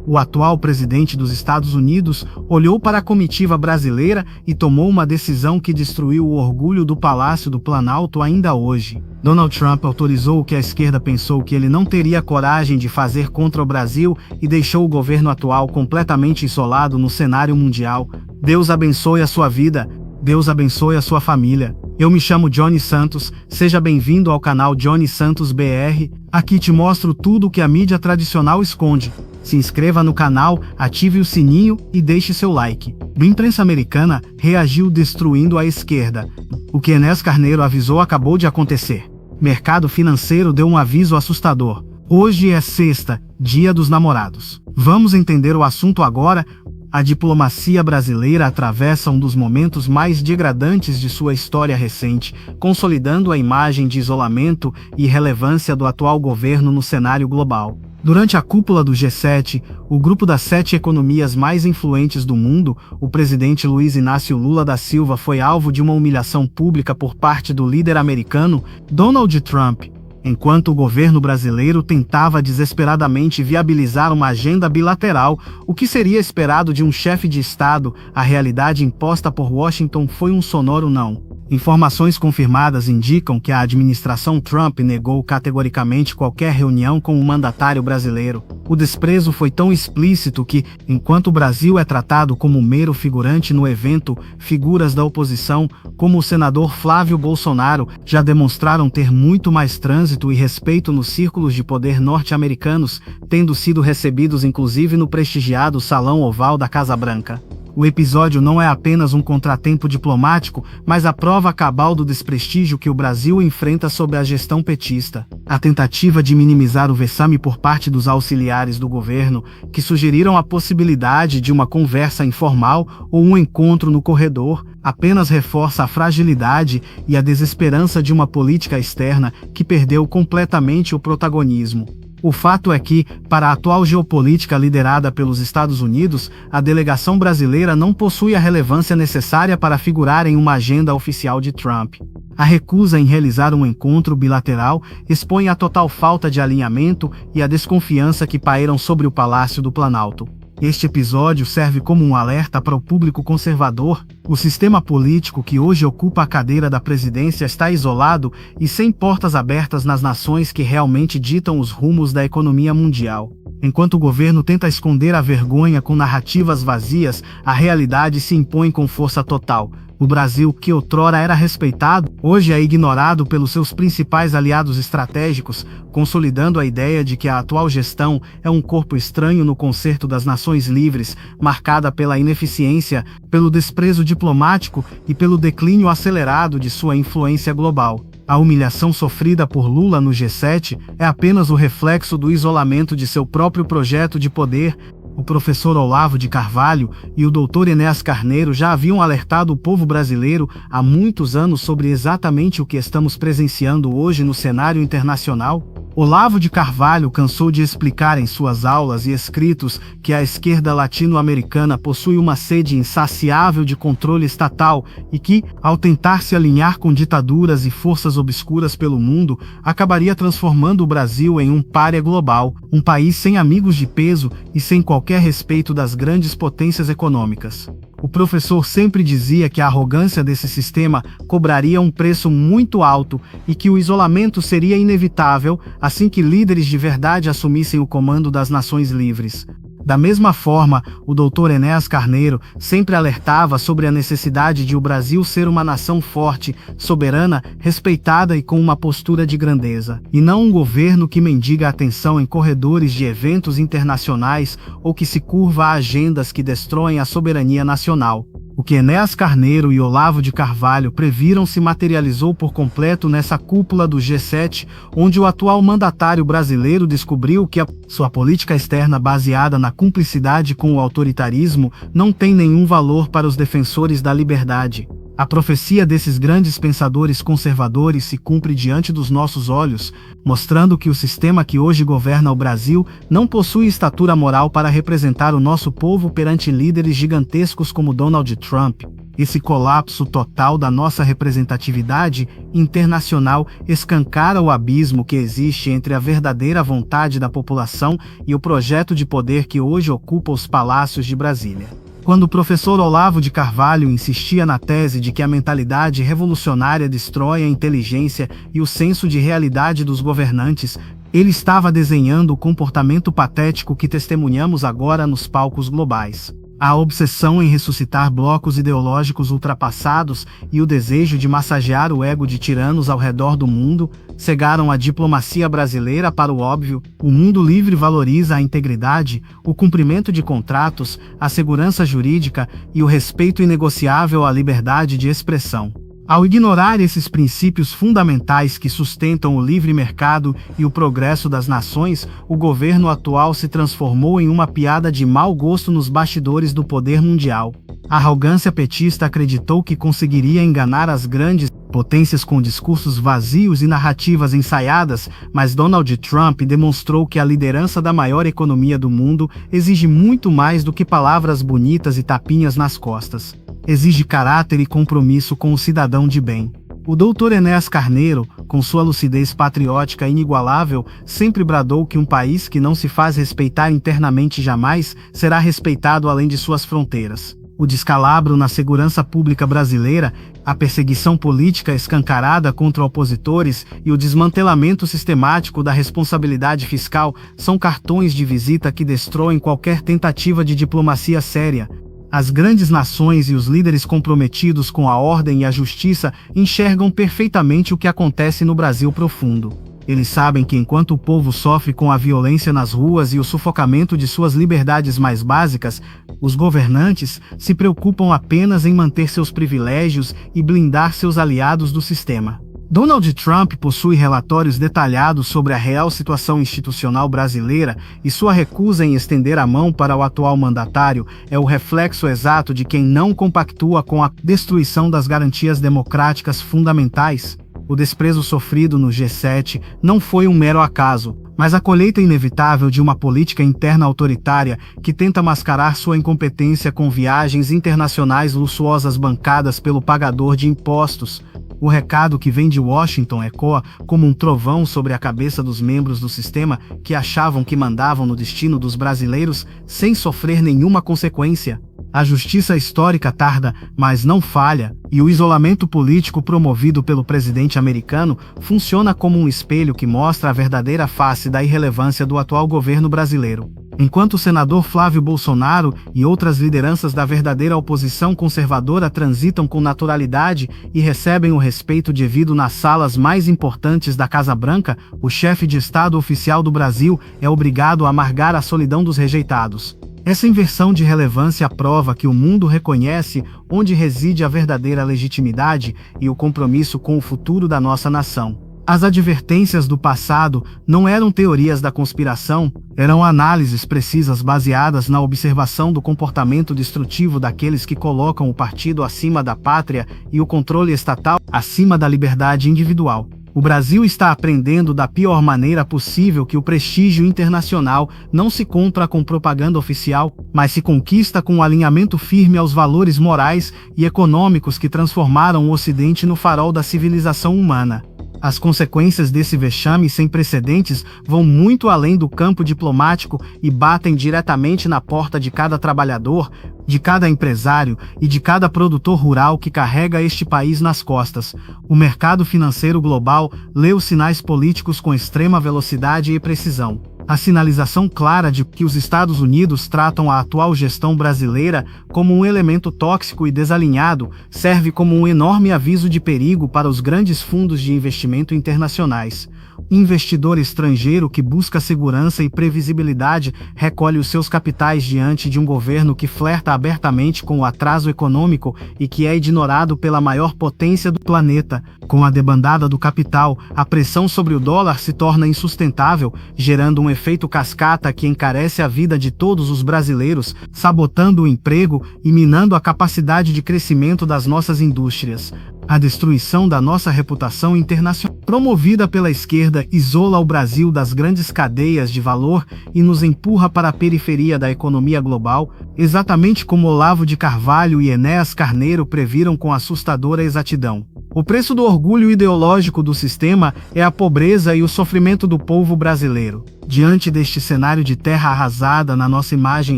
O atual presidente dos Estados Unidos olhou para a comitiva brasileira e tomou uma decisão que destruiu o orgulho do Palácio do Planalto ainda hoje. Donald Trump autorizou o que a esquerda pensou que ele não teria coragem de fazer contra o Brasil e deixou o governo atual completamente isolado no cenário mundial. Deus abençoe a sua vida, Deus abençoe a sua família. Eu me chamo Johnny Santos, seja bem-vindo ao canal Johnny Santos BR. Aqui te mostro tudo o que a mídia tradicional esconde. Se inscreva no canal, ative o sininho e deixe seu like. A imprensa americana reagiu destruindo a esquerda. O que Enéas Carneiro avisou acabou de acontecer. Mercado financeiro deu um aviso assustador. Hoje é sexta, dia dos namorados. Vamos entender o assunto agora. A diplomacia brasileira atravessa um dos momentos mais degradantes de sua história recente, consolidando a imagem de isolamento e irrelevância do atual governo no cenário global. Durante a cúpula do G7, o grupo das 7 economias mais influentes do mundo, o presidente Luiz Inácio Lula da Silva foi alvo de uma humilhação pública por parte do líder americano, Donald Trump, enquanto o governo brasileiro tentava desesperadamente viabilizar uma agenda bilateral. O que seria esperado de um chefe de Estado, a realidade imposta por Washington foi um sonoro não. Informações confirmadas indicam que a administração Trump negou categoricamente qualquer reunião com o mandatário brasileiro. O desprezo foi tão explícito que, enquanto o Brasil é tratado como mero figurante no evento, figuras da oposição, como o senador Flávio Bolsonaro, já demonstraram ter muito mais trânsito e respeito nos círculos de poder norte-americanos, tendo sido recebidos inclusive no prestigiado Salão Oval da Casa Branca. O episódio não é apenas um contratempo diplomático, mas a prova cabal do desprestígio que o Brasil enfrenta sob a gestão petista. A tentativa de minimizar o vexame por parte dos auxiliares do governo, que sugeriram a possibilidade de uma conversa informal ou um encontro no corredor, apenas reforça a fragilidade e a desesperança de uma política externa que perdeu completamente o protagonismo. O fato é que, para a atual geopolítica liderada pelos Estados Unidos, a delegação brasileira não possui a relevância necessária para figurar em uma agenda oficial de Trump. A recusa em realizar um encontro bilateral expõe a total falta de alinhamento e a desconfiança que pairam sobre o Palácio do Planalto. Este episódio serve como um alerta para o público conservador. O sistema político que hoje ocupa a cadeira da presidência está isolado e sem portas abertas nas nações que realmente ditam os rumos da economia mundial. Enquanto o governo tenta esconder a vergonha com narrativas vazias, a realidade se impõe com força total. O Brasil, que outrora era respeitado, hoje é ignorado pelos seus principais aliados estratégicos, consolidando a ideia de que a atual gestão é um corpo estranho no concerto das nações livres, marcada pela ineficiência, pelo desprezo diplomático e pelo declínio acelerado de sua influência global. A humilhação sofrida por Lula no G7 é apenas o reflexo do isolamento de seu próprio projeto de poder. O professor Olavo de Carvalho e o doutor Enéas Carneiro já haviam alertado o povo brasileiro há muitos anos sobre exatamente o que estamos presenciando hoje no cenário internacional. Olavo de Carvalho cansou de explicar em suas aulas e escritos que a esquerda latino-americana possui uma sede insaciável de controle estatal e que, ao tentar se alinhar com ditaduras e forças obscuras pelo mundo, acabaria transformando o Brasil em um pária global, um país sem amigos de peso e sem qualquer respeito das grandes potências econômicas. O professor sempre dizia que a arrogância desse sistema cobraria um preço muito alto e que o isolamento seria inevitável assim que líderes de verdade assumissem o comando das nações livres. Da mesma forma, o Dr. Enéas Carneiro sempre alertava sobre a necessidade de o Brasil ser uma nação forte, soberana, respeitada e com uma postura de grandeza, e não um governo que mendiga atenção em corredores de eventos internacionais ou que se curva a agendas que destroem a soberania nacional. O que Enéas Carneiro e Olavo de Carvalho previram se materializou por completo nessa cúpula do G7, onde o atual mandatário brasileiro descobriu que sua política externa baseada na cumplicidade com o autoritarismo não tem nenhum valor para os defensores da liberdade. A profecia desses grandes pensadores conservadores se cumpre diante dos nossos olhos, mostrando que o sistema que hoje governa o Brasil não possui estatura moral para representar o nosso povo perante líderes gigantescos como Donald Trump. Esse colapso total da nossa representatividade internacional escancara o abismo que existe entre a verdadeira vontade da população e o projeto de poder que hoje ocupa os palácios de Brasília. Quando o professor Olavo de Carvalho insistia na tese de que a mentalidade revolucionária destrói a inteligência e o senso de realidade dos governantes, ele estava desenhando o comportamento patético que testemunhamos agora nos palcos globais. A obsessão em ressuscitar blocos ideológicos ultrapassados e o desejo de massagear o ego de tiranos ao redor do mundo cegaram a diplomacia brasileira para o óbvio. O mundo livre valoriza a integridade, o cumprimento de contratos, a segurança jurídica e o respeito inegociável à liberdade de expressão. Ao ignorar esses princípios fundamentais que sustentam o livre mercado e o progresso das nações, o governo atual se transformou em uma piada de mau gosto nos bastidores do poder mundial. A arrogância petista acreditou que conseguiria enganar as grandes potências com discursos vazios e narrativas ensaiadas, mas Donald Trump demonstrou que a liderança da maior economia do mundo exige muito mais do que palavras bonitas e tapinhas nas costas. Exige caráter e compromisso com o cidadão de bem. O Dr. Enéas Carneiro, com sua lucidez patriótica inigualável, sempre bradou que um país que não se faz respeitar internamente jamais será respeitado além de suas fronteiras. O descalabro na segurança pública brasileira, a perseguição política escancarada contra opositores e o desmantelamento sistemático da responsabilidade fiscal são cartões de visita que destroem qualquer tentativa de diplomacia séria. As grandes nações e os líderes comprometidos com a ordem e a justiça enxergam perfeitamente o que acontece no Brasil profundo. Eles sabem que enquanto o povo sofre com a violência nas ruas e o sufocamento de suas liberdades mais básicas, os governantes se preocupam apenas em manter seus privilégios e blindar seus aliados do sistema. Donald Trump possui relatórios detalhados sobre a real situação institucional brasileira e sua recusa em estender a mão para o atual mandatário é o reflexo exato de quem não compactua com a destruição das garantias democráticas fundamentais. O desprezo sofrido no G7 não foi um mero acaso, mas a colheita inevitável de uma política interna autoritária que tenta mascarar sua incompetência com viagens internacionais luxuosas bancadas pelo pagador de impostos. O recado que vem de Washington ecoa como um trovão sobre a cabeça dos membros do sistema que achavam que mandavam no destino dos brasileiros sem sofrer nenhuma consequência. A justiça histórica tarda, mas não falha, e o isolamento político promovido pelo presidente americano funciona como um espelho que mostra a verdadeira face da irrelevância do atual governo brasileiro. Enquanto o senador Flávio Bolsonaro e outras lideranças da verdadeira oposição conservadora transitam com naturalidade e recebem o respeito devido nas salas mais importantes da Casa Branca, o chefe de Estado oficial do Brasil é obrigado a amargar a solidão dos rejeitados. Essa inversão de relevância prova que o mundo reconhece onde reside a verdadeira legitimidade e o compromisso com o futuro da nossa nação. As advertências do passado não eram teorias da conspiração, eram análises precisas baseadas na observação do comportamento destrutivo daqueles que colocam o partido acima da pátria e o controle estatal acima da liberdade individual. O Brasil está aprendendo da pior maneira possível que o prestígio internacional não se compra com propaganda oficial, mas se conquista com um alinhamento firme aos valores morais e econômicos que transformaram o Ocidente no farol da civilização humana. As consequências desse vexame sem precedentes vão muito além do campo diplomático e batem diretamente na porta de cada trabalhador, de cada empresário e de cada produtor rural que carrega este país nas costas. O mercado financeiro global lê os sinais políticos com extrema velocidade e precisão. A sinalização clara de que os Estados Unidos tratam a atual gestão brasileira como um elemento tóxico e desalinhado serve como um enorme aviso de perigo para os grandes fundos de investimento internacionais. Investidor estrangeiro que busca segurança e previsibilidade recolhe os seus capitais diante de um governo que flerta abertamente com o atraso econômico e que é ignorado pela maior potência do planeta. Com a debandada do capital, a pressão sobre o dólar se torna insustentável, gerando um efeito cascata que encarece a vida de todos os brasileiros, sabotando o emprego e minando a capacidade de crescimento das nossas indústrias. A destruição da nossa reputação internacional, promovida pela esquerda, isola o Brasil das grandes cadeias de valor e nos empurra para a periferia da economia global, exatamente como Olavo de Carvalho e Enéas Carneiro previram com assustadora exatidão. O preço do orgulho ideológico do sistema é a pobreza e o sofrimento do povo brasileiro. Diante deste cenário de terra arrasada na nossa imagem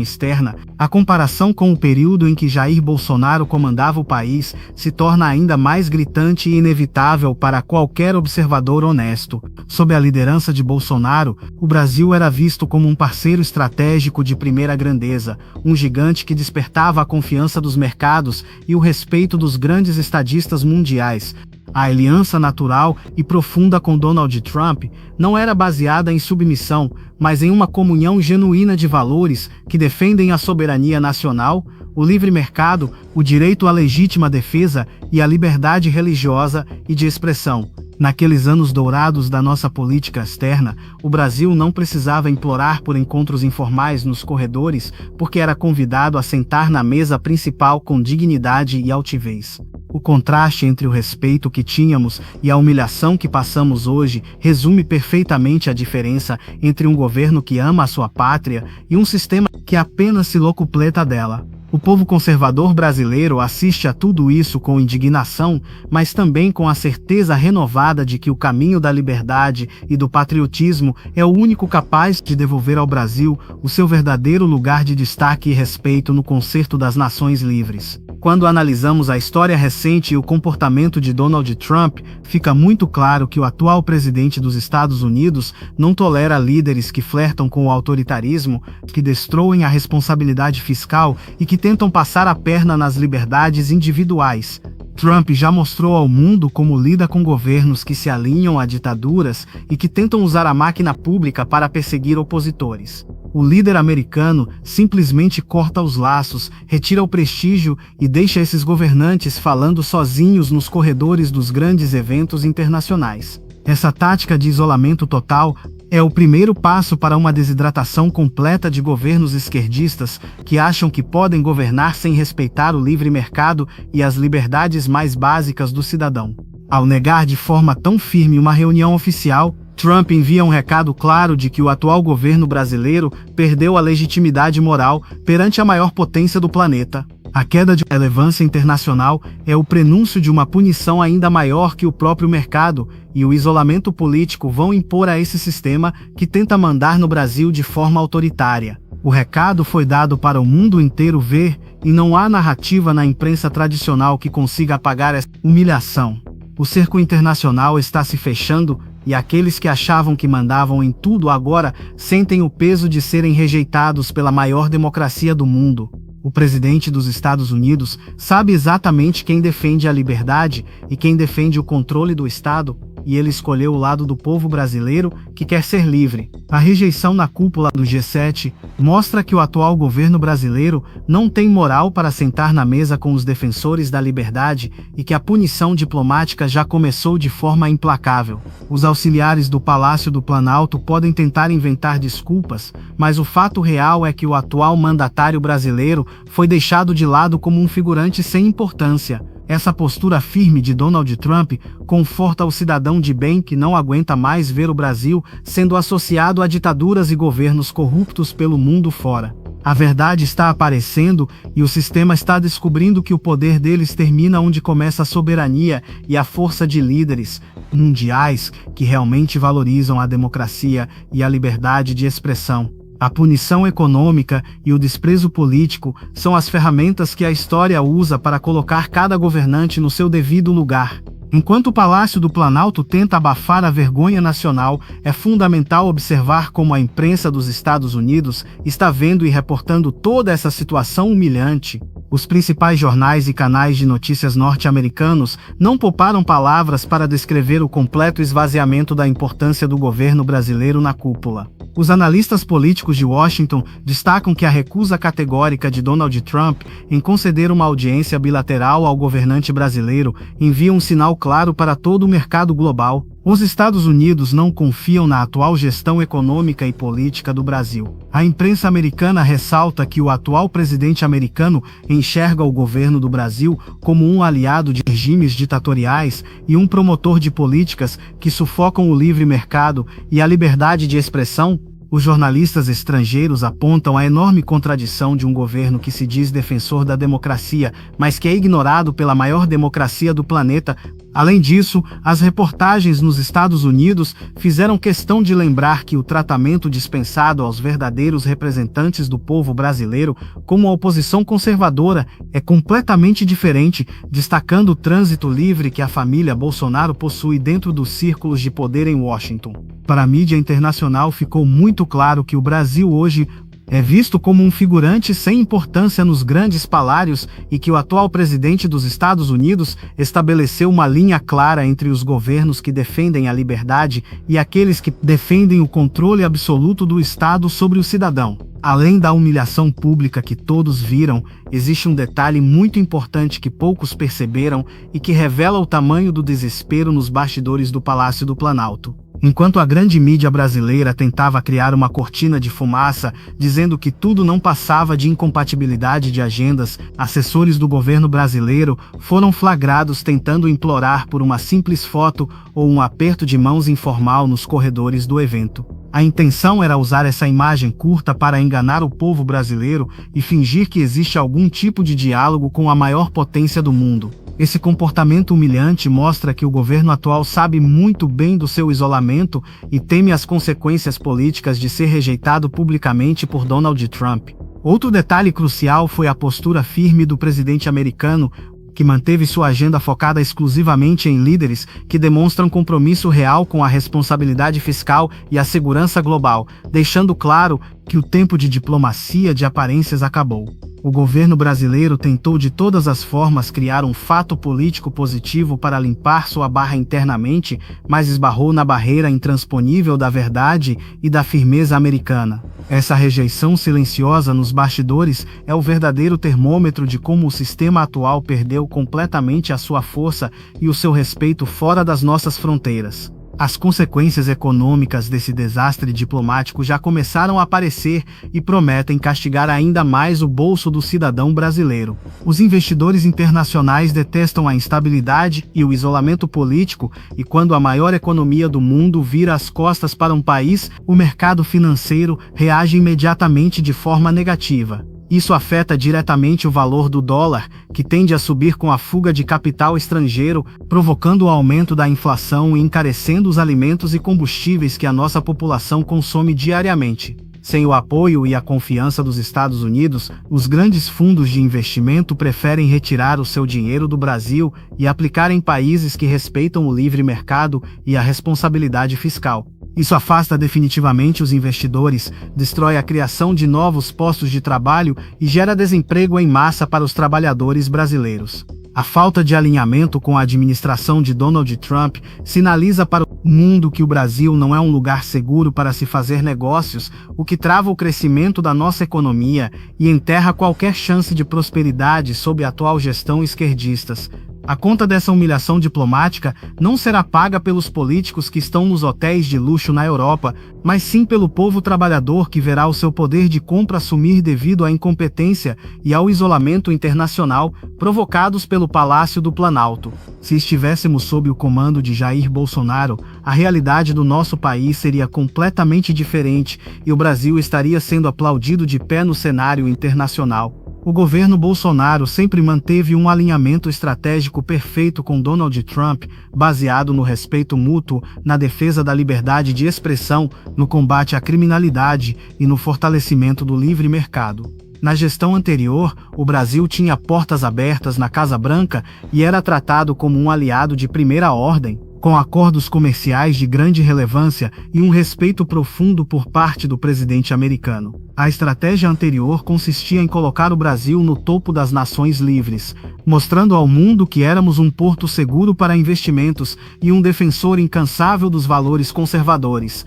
externa, a comparação com o período em que Jair Bolsonaro comandava o país se torna ainda mais gritante e inevitável para qualquer observador honesto. Sob a liderança de Bolsonaro, o Brasil era visto como um parceiro estratégico de primeira grandeza, um gigante que despertava a confiança dos mercados e o respeito dos grandes estadistas mundiais. A aliança natural e profunda com Donald Trump não era baseada em submissão, mas em uma comunhão genuína de valores que defendem a soberania nacional, o livre mercado, o direito à legítima defesa e a liberdade religiosa e de expressão. Naqueles anos dourados da nossa política externa, o Brasil não precisava implorar por encontros informais nos corredores, porque era convidado a sentar na mesa principal com dignidade e altivez. O contraste entre o respeito que tínhamos e a humilhação que passamos hoje resume perfeitamente a diferença entre um governo que ama a sua pátria e um sistema que apenas se locupleta dela. O povo conservador brasileiro assiste a tudo isso com indignação, mas também com a certeza renovada de que o caminho da liberdade e do patriotismo é o único capaz de devolver ao Brasil o seu verdadeiro lugar de destaque e respeito no concerto das nações livres. Quando analisamos a história recente e o comportamento de Donald Trump, fica muito claro que o atual presidente dos Estados Unidos não tolera líderes que flertam com o autoritarismo, que destroem a responsabilidade fiscal e que tentam passar a perna nas liberdades individuais. Trump já mostrou ao mundo como lida com governos que se alinham a ditaduras e que tentam usar a máquina pública para perseguir opositores. O líder americano simplesmente corta os laços, retira o prestígio e deixa esses governantes falando sozinhos nos corredores dos grandes eventos internacionais. Essa tática de isolamento total é o primeiro passo para uma desidratação completa de governos esquerdistas que acham que podem governar sem respeitar o livre mercado e as liberdades mais básicas do cidadão. Ao negar de forma tão firme uma reunião oficial, Trump envia um recado claro de que o atual governo brasileiro perdeu a legitimidade moral perante a maior potência do planeta. A queda de relevância internacional é o prenúncio de uma punição ainda maior que o próprio mercado, e o isolamento político vão impor a esse sistema que tenta mandar no Brasil de forma autoritária. O recado foi dado para o mundo inteiro ver, e não há narrativa na imprensa tradicional que consiga apagar essa humilhação. O cerco internacional está se fechando, e aqueles que achavam que mandavam em tudo agora sentem o peso de serem rejeitados pela maior democracia do mundo. O presidente dos Estados Unidos sabe exatamente quem defende a liberdade e quem defende o controle do Estado, e ele escolheu o lado do povo brasileiro que quer ser livre. A rejeição na cúpula do G7 mostra que o atual governo brasileiro não tem moral para sentar na mesa com os defensores da liberdade e que a punição diplomática já começou de forma implacável. Os auxiliares do Palácio do Planalto podem tentar inventar desculpas, mas o fato real é que o atual mandatário brasileiro foi deixado de lado como um figurante sem importância. Essa postura firme de Donald Trump conforta o cidadão de bem que não aguenta mais ver o Brasil sendo associado a ditaduras e governos corruptos pelo mundo fora. A verdade está aparecendo e o sistema está descobrindo que o poder deles termina onde começa a soberania e a força de líderes mundiais que realmente valorizam a democracia e a liberdade de expressão. A punição econômica e o desprezo político são as ferramentas que a história usa para colocar cada governante no seu devido lugar. Enquanto o Palácio do Planalto tenta abafar a vergonha nacional, é fundamental observar como a imprensa dos Estados Unidos está vendo e reportando toda essa situação humilhante. Os principais jornais e canais de notícias norte-americanos não pouparam palavras para descrever o completo esvaziamento da importância do governo brasileiro na cúpula. Os analistas políticos de Washington destacam que a recusa categórica de Donald Trump em conceder uma audiência bilateral ao governante brasileiro envia um sinal claro para todo o mercado global. Os Estados Unidos não confiam na atual gestão econômica e política do Brasil. A imprensa americana ressalta que o atual presidente americano enxerga o governo do Brasil como um aliado de regimes ditatoriais e um promotor de políticas que sufocam o livre mercado e a liberdade de expressão. Os jornalistas estrangeiros apontam a enorme contradição de um governo que se diz defensor da democracia, mas que é ignorado pela maior democracia do planeta. Além disso, as reportagens nos Estados Unidos fizeram questão de lembrar que o tratamento dispensado aos verdadeiros representantes do povo brasileiro, como a oposição conservadora, é completamente diferente, destacando o trânsito livre que a família Bolsonaro possui dentro dos círculos de poder em Washington. Para a mídia internacional ficou muito claro que o Brasil hoje é visto como um figurante sem importância nos grandes palários e que o atual presidente dos Estados Unidos estabeleceu uma linha clara entre os governos que defendem a liberdade e aqueles que defendem o controle absoluto do Estado sobre o cidadão. Além da humilhação pública que todos viram, existe um detalhe muito importante que poucos perceberam e que revela o tamanho do desespero nos bastidores do Palácio do Planalto. Enquanto a grande mídia brasileira tentava criar uma cortina de fumaça, dizendo que tudo não passava de incompatibilidade de agendas, assessores do governo brasileiro foram flagrados tentando implorar por uma simples foto ou um aperto de mãos informal nos corredores do evento. A intenção era usar essa imagem curta para enganar o povo brasileiro e fingir que existe algum tipo de diálogo com a maior potência do mundo. Esse comportamento humilhante mostra que o governo atual sabe muito bem do seu isolamento e teme as consequências políticas de ser rejeitado publicamente por Donald Trump. Outro detalhe crucial foi a postura firme do presidente americano, que manteve sua agenda focada exclusivamente em líderes que demonstram compromisso real com a responsabilidade fiscal e a segurança global, deixando claro que o tempo de diplomacia de aparências acabou. O governo brasileiro tentou de todas as formas criar um fato político positivo para limpar sua barra internamente, mas esbarrou na barreira intransponível da verdade e da firmeza americana. Essa rejeição silenciosa nos bastidores é o verdadeiro termômetro de como o sistema atual perdeu completamente a sua força e o seu respeito fora das nossas fronteiras. As consequências econômicas desse desastre diplomático já começaram a aparecer e prometem castigar ainda mais o bolso do cidadão brasileiro. Os investidores internacionais detestam a instabilidade e o isolamento político, e quando a maior economia do mundo vira as costas para um país, o mercado financeiro reage imediatamente de forma negativa. Isso afeta diretamente o valor do dólar, que tende a subir com a fuga de capital estrangeiro, provocando o aumento da inflação e encarecendo os alimentos e combustíveis que a nossa população consome diariamente. Sem o apoio e a confiança dos Estados Unidos, os grandes fundos de investimento preferem retirar o seu dinheiro do Brasil e aplicar em países que respeitam o livre mercado e a responsabilidade fiscal. Isso afasta definitivamente os investidores, destrói a criação de novos postos de trabalho e gera desemprego em massa para os trabalhadores brasileiros. A falta de alinhamento com a administração de Donald Trump sinaliza para o mundo que o Brasil não é um lugar seguro para se fazer negócios, o que trava o crescimento da nossa economia e enterra qualquer chance de prosperidade sob a atual gestão esquerdistas. A conta dessa humilhação diplomática não será paga pelos políticos que estão nos hotéis de luxo na Europa, mas sim pelo povo trabalhador que verá o seu poder de compra sumir devido à incompetência e ao isolamento internacional provocados pelo Palácio do Planalto. Se estivéssemos sob o comando de Jair Bolsonaro, a realidade do nosso país seria completamente diferente e o Brasil estaria sendo aplaudido de pé no cenário internacional. O governo Bolsonaro sempre manteve um alinhamento estratégico perfeito com Donald Trump, baseado no respeito mútuo, na defesa da liberdade de expressão, no combate à criminalidade e no fortalecimento do livre mercado. Na gestão anterior, o Brasil tinha portas abertas na Casa Branca e era tratado como um aliado de primeira ordem, com acordos comerciais de grande relevância e um respeito profundo por parte do presidente americano. A estratégia anterior consistia em colocar o Brasil no topo das nações livres, mostrando ao mundo que éramos um porto seguro para investimentos e um defensor incansável dos valores conservadores.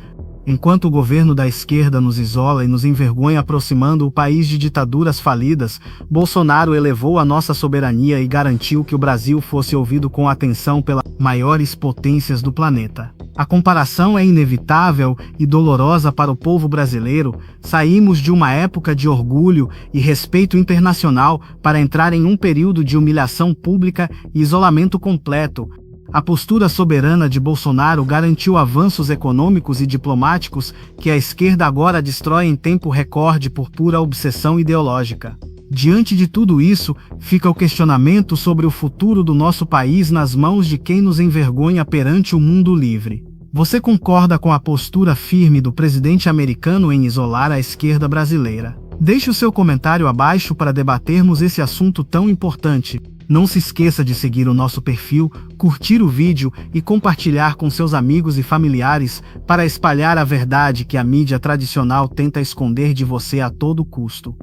Enquanto o governo da esquerda nos isola e nos envergonha aproximando o país de ditaduras falidas, Bolsonaro elevou a nossa soberania e garantiu que o Brasil fosse ouvido com atenção pelas maiores potências do planeta. A comparação é inevitável e dolorosa para o povo brasileiro. Saímos de uma época de orgulho e respeito internacional para entrar em um período de humilhação pública e isolamento completo. A postura soberana de Bolsonaro garantiu avanços econômicos e diplomáticos que a esquerda agora destrói em tempo recorde por pura obsessão ideológica. Diante de tudo isso, fica o questionamento sobre o futuro do nosso país nas mãos de quem nos envergonha perante o mundo livre. Você concorda com a postura firme do presidente americano em isolar a esquerda brasileira? Deixe o seu comentário abaixo para debatermos esse assunto tão importante. Não se esqueça de seguir o nosso perfil, curtir o vídeo e compartilhar com seus amigos e familiares para espalhar a verdade que a mídia tradicional tenta esconder de você a todo custo.